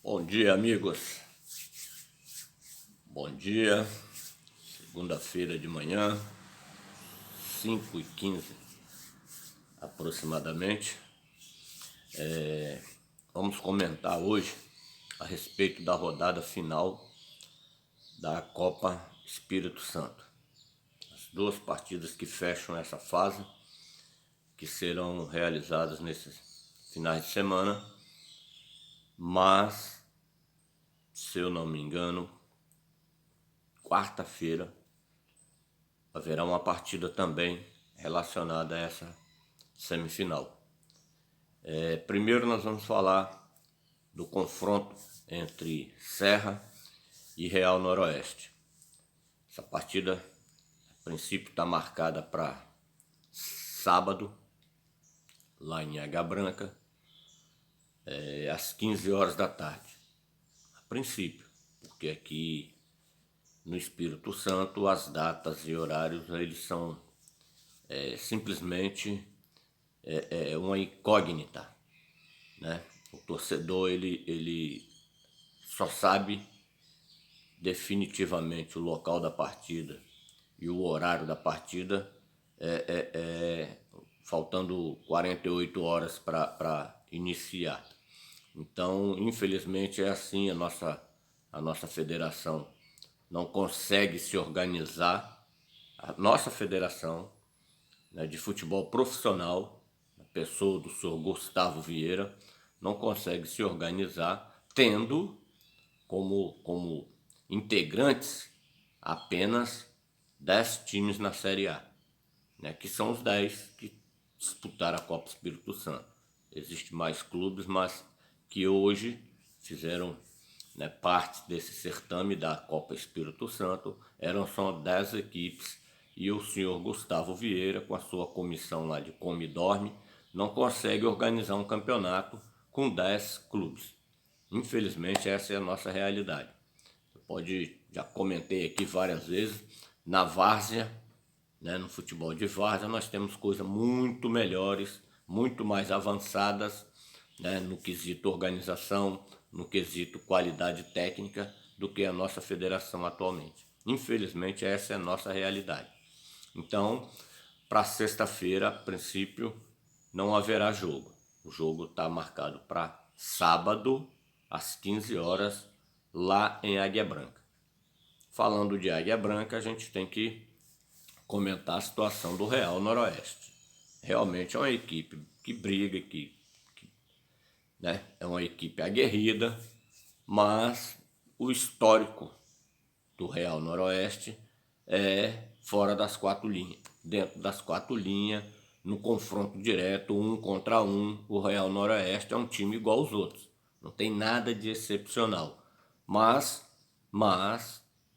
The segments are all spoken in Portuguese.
Bom dia, amigos. Bom dia. Segunda-feira de manhã, 5h15 aproximadamente. Vamos comentar hoje a respeito da rodada final da Copa Espírito Santo. As duas partidas que fecham essa fase, que serão realizadas nesses finais de semana, mas, se eu não me engano, quarta-feira haverá uma partida também relacionada a essa semifinal. Primeiro nós vamos falar do confronto entre Serra e Real Noroeste. Essa partida, a princípio, está marcada para sábado, lá em Águia Branca, às 15 horas da tarde. A princípio, porque aqui no Espírito Santo as datas e horários eles são simplesmente uma incógnita, né? O torcedor ele só sabe definitivamente o local da partida e o horário da partida faltando 48 horas para iniciar. Então, infelizmente é assim, a nossa federação não consegue se organizar. A nossa federação, né, de futebol profissional, a pessoa do senhor Gustavo Vieira, não consegue se organizar tendo como integrantes apenas 10 times na Série A, né, que são os 10 que disputaram a Copa Espírito Santo. Existem mais clubes, mas que hoje fizeram, né, parte desse certame da Copa Espírito Santo. Eram só 10 equipes e o senhor Gustavo Vieira, com a sua comissão lá de Come e Dorme, não consegue organizar um campeonato com 10 clubes. Infelizmente essa é a nossa realidade. Já comentei aqui várias vezes, na várzea, né, no futebol de várzea, nós temos coisas muito melhores, muito mais avançadas, né, no quesito organização, no quesito qualidade técnica, do que a nossa federação atualmente. Infelizmente essa é a nossa realidade. Então, para sexta-feira, a princípio, não haverá jogo. O jogo está marcado para sábado, às 15 horas, lá em Águia Branca. Falando de Águia Branca, a gente tem que comentar a situação do Real Noroeste. Realmente é uma equipe que briga, né, é uma equipe aguerrida, mas o histórico do Real Noroeste é fora das 4 linhas. Dentro das 4 linhas, no confronto direto, 1 contra 1, o Real Noroeste é um time igual aos outros. Não tem nada de excepcional. Mas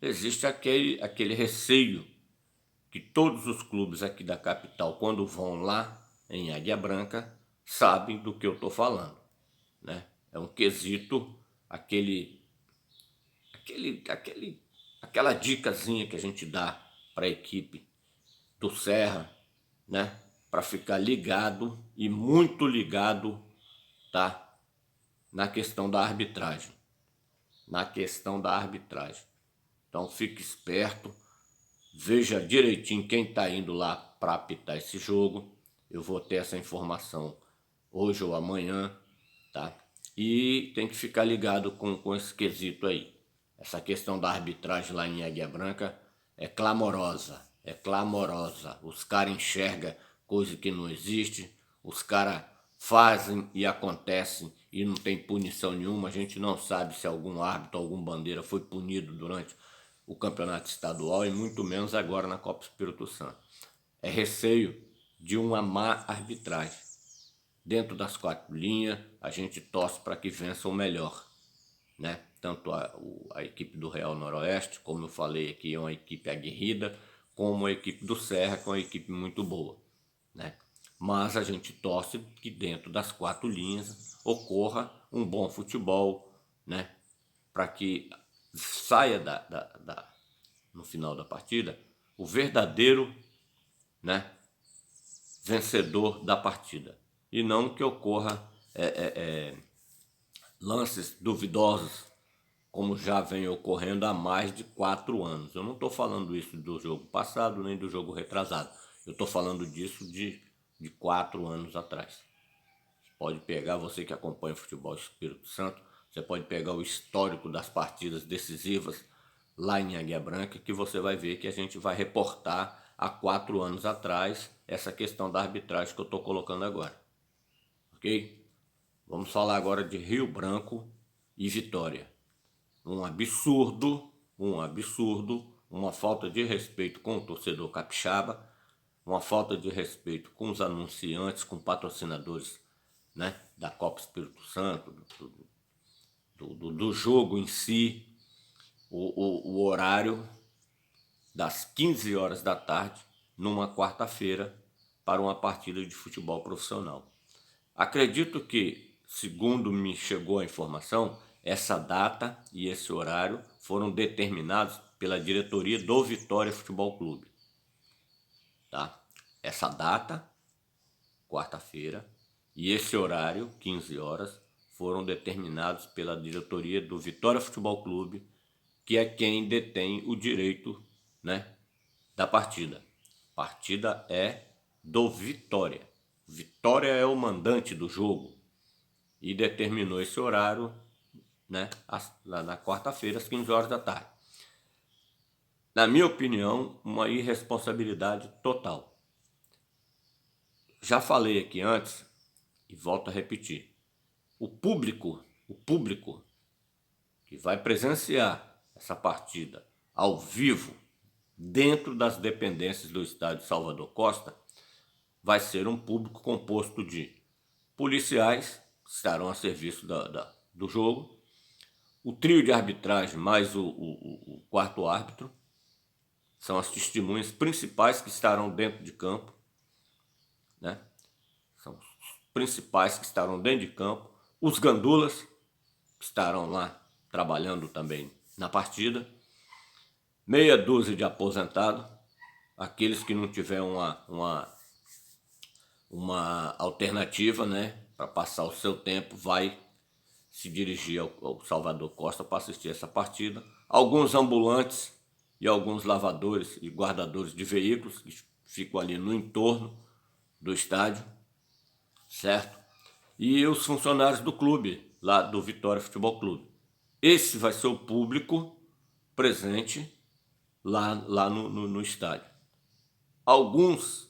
existe aquele receio que todos os clubes aqui da capital, quando vão lá em Águia Branca, sabem do que eu estou falando, né? É um quesito, aquela dicasinha que a gente dá para a equipe do Serra, né? Para ficar ligado e muito ligado, tá? Na questão da arbitragem. Então fique esperto, veja direitinho quem está indo lá para apitar esse jogo. Eu vou ter essa informação hoje ou amanhã, tá? E tem que ficar ligado com esse quesito aí. Essa questão da arbitragem lá em Águia Branca é clamorosa. Os caras enxergam coisa que não existe, os caras fazem e acontecem e não tem punição nenhuma. A gente não sabe se algum árbitro, algum bandeira foi punido durante o campeonato estadual e muito menos agora na Copa Espírito Santo. É receio de uma má arbitragem. Dentro das 4 linhas, a gente torce para que vença o melhor, né? Tanto a equipe do Real Noroeste, como eu falei aqui, é uma equipe aguerrida, como a equipe do Serra, que é uma equipe muito boa, né? Mas a gente torce que dentro das 4 linhas ocorra um bom futebol, né? Para que saia no final da partida o verdadeiro, né, vencedor da partida. E não que ocorra lances duvidosos, como já vem ocorrendo há mais de 4 anos. Eu não estou falando isso do jogo passado nem do jogo retrasado. Eu estou falando disso de 4 anos atrás. Pode pegar, você que acompanha o futebol Espírito Santo, você pode pegar o histórico das partidas decisivas lá em Águia Branca, que você vai ver que a gente vai reportar há 4 anos atrás essa questão da arbitragem que eu estou colocando agora. Ok? Vamos falar agora de Rio Branco e Vitória. Um absurdo, uma falta de respeito com o torcedor capixaba, uma falta de respeito com os anunciantes, com patrocinadores, né, da Copa Espírito Santo, do jogo em si, o horário das 15 horas da tarde, numa quarta-feira, para uma partida de futebol profissional. Acredito que, segundo me chegou a informação, essa data e esse horário foram determinados pela diretoria do Vitória Futebol Clube. Tá? Essa data, quarta-feira, e esse horário, 15 horas, foram determinados pela diretoria do Vitória Futebol Clube, que é quem detém o direito, né, da partida. A partida é do Vitória. Vitória é o mandante do jogo e determinou esse horário, né, lá na quarta-feira, às 15 horas da tarde. Na minha opinião, uma irresponsabilidade total. Já falei aqui antes e volto a repetir. O público que vai presenciar essa partida ao vivo dentro das dependências do estádio Salvador Costa vai ser um público composto de policiais que estarão a serviço do jogo, o trio de arbitragem mais o quarto árbitro, são as testemunhas principais que estarão dentro de campo, né? São os principais que estarão dentro de campo, os gandulas que estarão lá trabalhando também na partida, meia dúzia de aposentados, aqueles que não tiver uma alternativa, né, para passar o seu tempo, vai se dirigir ao Salvador Costa para assistir essa partida. Alguns ambulantes e alguns lavadores e guardadores de veículos que ficam ali no entorno do estádio, certo? E os funcionários do clube, lá do Vitória Futebol Clube. Esse vai ser o público presente lá no estádio. Alguns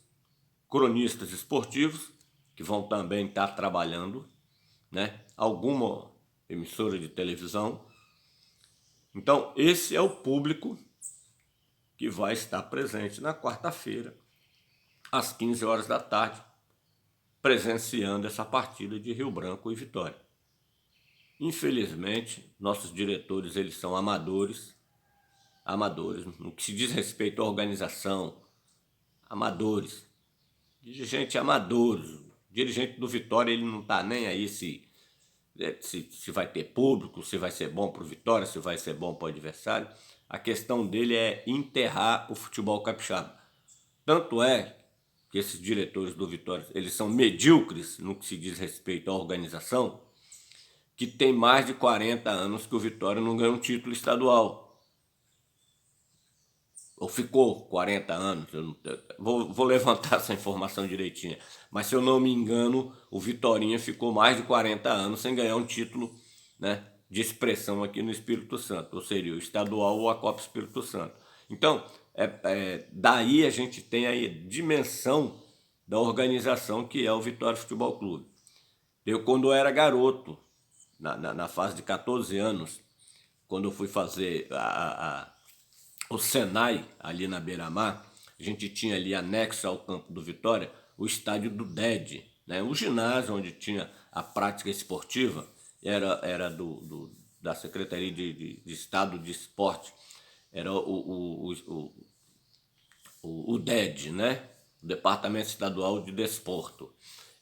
cronistas esportivos que vão também estar trabalhando, né? Alguma emissora de televisão. Então, esse é o público que vai estar presente na quarta-feira, às 15 horas da tarde, presenciando essa partida de Rio Branco e Vitória. Infelizmente, nossos diretores, eles são amadores, no que se diz respeito à organização, amadores, dirigente amador, dirigente do Vitória, ele não está nem aí se vai ter público, se vai ser bom para o Vitória, se vai ser bom para o adversário. A questão dele é enterrar o futebol capixaba. Tanto é que esses diretores do Vitória, eles são medíocres no que se diz respeito à organização, que tem mais de 40 anos que o Vitória não ganha um título estadual. Ou ficou 40 anos, vou levantar essa informação direitinha, mas se eu não me engano, o Vitorinha ficou mais de 40 anos sem ganhar um título, né, de expressão aqui no Espírito Santo, ou seria o estadual ou a Copa Espírito Santo. Então, daí a gente tem a dimensão da organização que é o Vitória Futebol Clube. Eu, quando eu era garoto, na fase de 14 anos, quando eu fui fazer o Senai, ali na Beira-Mar, a gente tinha ali anexo ao campo do Vitória o estádio do DED, né? O ginásio onde tinha a prática esportiva era da Secretaria de Estado de Esporte, era o DED, né? O Departamento Estadual de Desporto.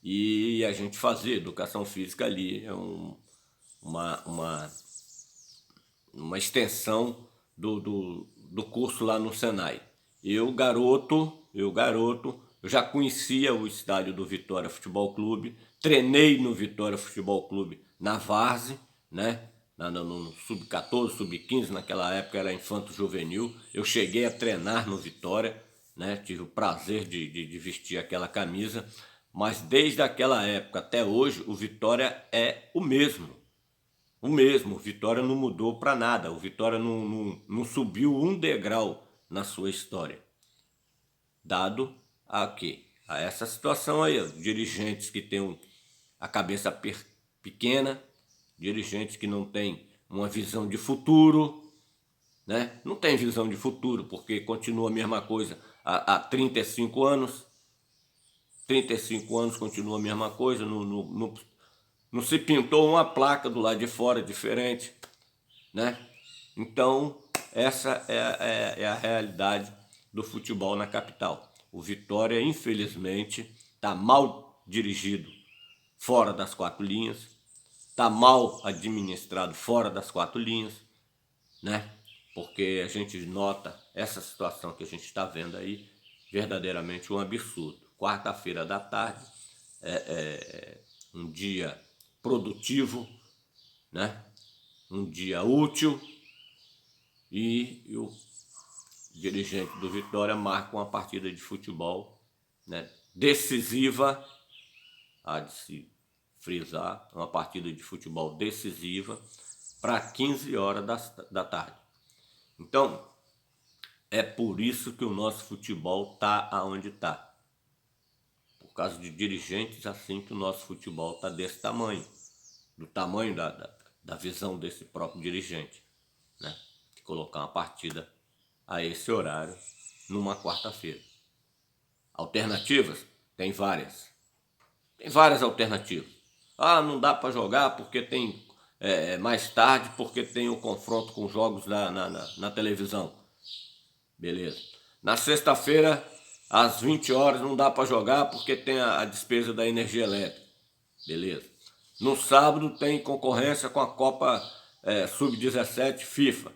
E a gente fazia educação física ali, uma extensão do curso lá no Senai. Eu já conhecia o estádio do Vitória Futebol Clube, treinei no Vitória Futebol Clube na várzea, né? No sub-14, sub-15, naquela época era infanto-juvenil. Eu cheguei a treinar no Vitória, né? Tive o prazer de vestir aquela camisa, mas desde aquela época até hoje o Vitória é o mesmo. O mesmo, o Vitória não mudou para nada, o Vitória não subiu um degrau na sua história. Dado a quê? A essa situação aí, os dirigentes que têm a cabeça pequena, dirigentes que não têm uma visão de futuro, né? Não tem visão de futuro, porque continua a mesma coisa há 35 anos. 35 anos continua a mesma coisa, não se pintou uma placa do lado de fora diferente, né? Então, essa é a realidade do futebol na capital. O Vitória, infelizmente, está mal dirigido fora das 4 linhas, está mal administrado fora das 4 linhas, né? Porque a gente nota essa situação que a gente está vendo aí, verdadeiramente um absurdo. Quarta-feira da tarde, um dia produtivo, né? Um dia útil, e o dirigente do Vitória marca uma partida de futebol, né? Decisiva, há de se frisar, uma partida de futebol decisiva para 15 horas da tarde. Então, é por isso que o nosso futebol está aonde está. Por causa de dirigentes assim que o nosso futebol está desse tamanho, do tamanho da visão desse próprio dirigente, né? De colocar uma partida a esse horário numa quarta-feira. Alternativas? Tem várias. Tem várias alternativas. Ah, não dá para jogar porque tem mais tarde, porque tem o confronto com jogos na televisão. Beleza. Na sexta-feira, às 20 horas, não dá para jogar porque tem a despesa da energia elétrica. Beleza. No sábado tem concorrência com a Copa Sub-17 FIFA.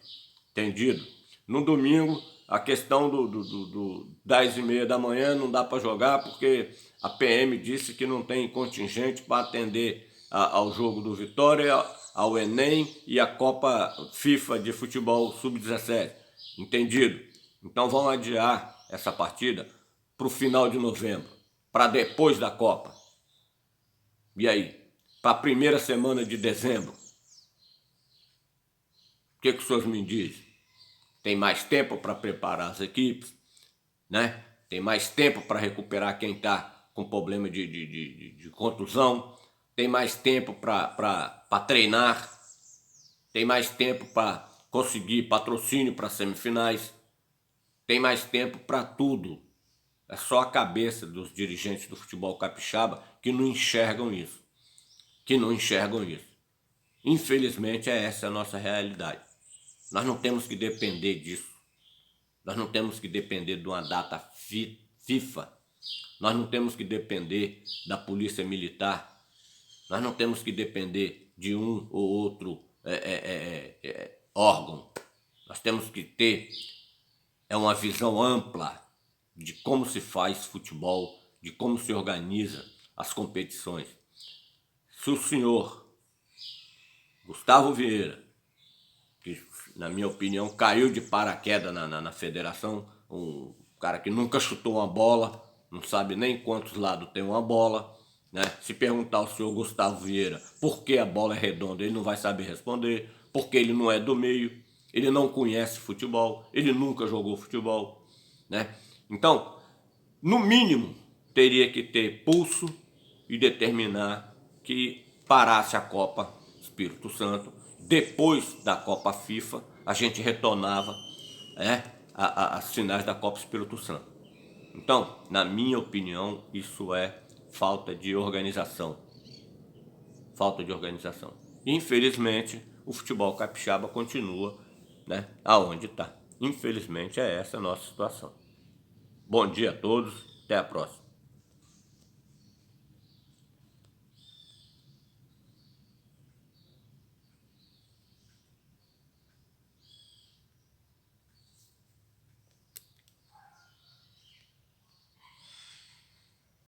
Entendido? No domingo, a questão do 10h30 da manhã não dá para jogar porque a PM disse que não tem contingente para atender ao jogo do Vitória, ao Enem e à Copa FIFA de futebol sub-17. Entendido? Então vão adiar essa partida para o final de novembro, para depois da Copa. E aí? Para a primeira semana de dezembro. O que os senhores me dizem? Tem mais tempo para preparar as equipes, né? Tem mais tempo para recuperar quem está com problema de contusão, tem mais tempo para treinar, tem mais tempo para conseguir patrocínio para semifinais, tem mais tempo para tudo. É só a cabeça dos dirigentes do futebol capixaba que não enxergam isso. Infelizmente, essa a nossa realidade. Nós não temos que depender disso. Nós não temos que depender de uma data FIFA. Nós não temos que depender da polícia militar. Nós não temos que depender de um ou outro órgão. Nós temos que ter uma visão ampla de como se faz futebol, de como se organiza as competições. Se o senhor Gustavo Vieira, que na minha opinião caiu de paraquedas na federação, um cara que nunca chutou uma bola, não sabe nem quantos lados tem uma bola, né? Se perguntar ao senhor Gustavo Vieira por que a bola é redonda, ele não vai saber responder, porque ele não é do meio, ele não conhece futebol, ele nunca jogou futebol, né? Então, no mínimo, teria que ter pulso e determinar que parasse a Copa Espírito Santo. Depois da Copa FIFA, a gente retornava as finais da Copa Espírito Santo. Então, na minha opinião, isso é falta de organização. Falta de organização. Infelizmente, o futebol capixaba continua, né, aonde está. Infelizmente, é essa a nossa situação. Bom dia a todos, até a próxima.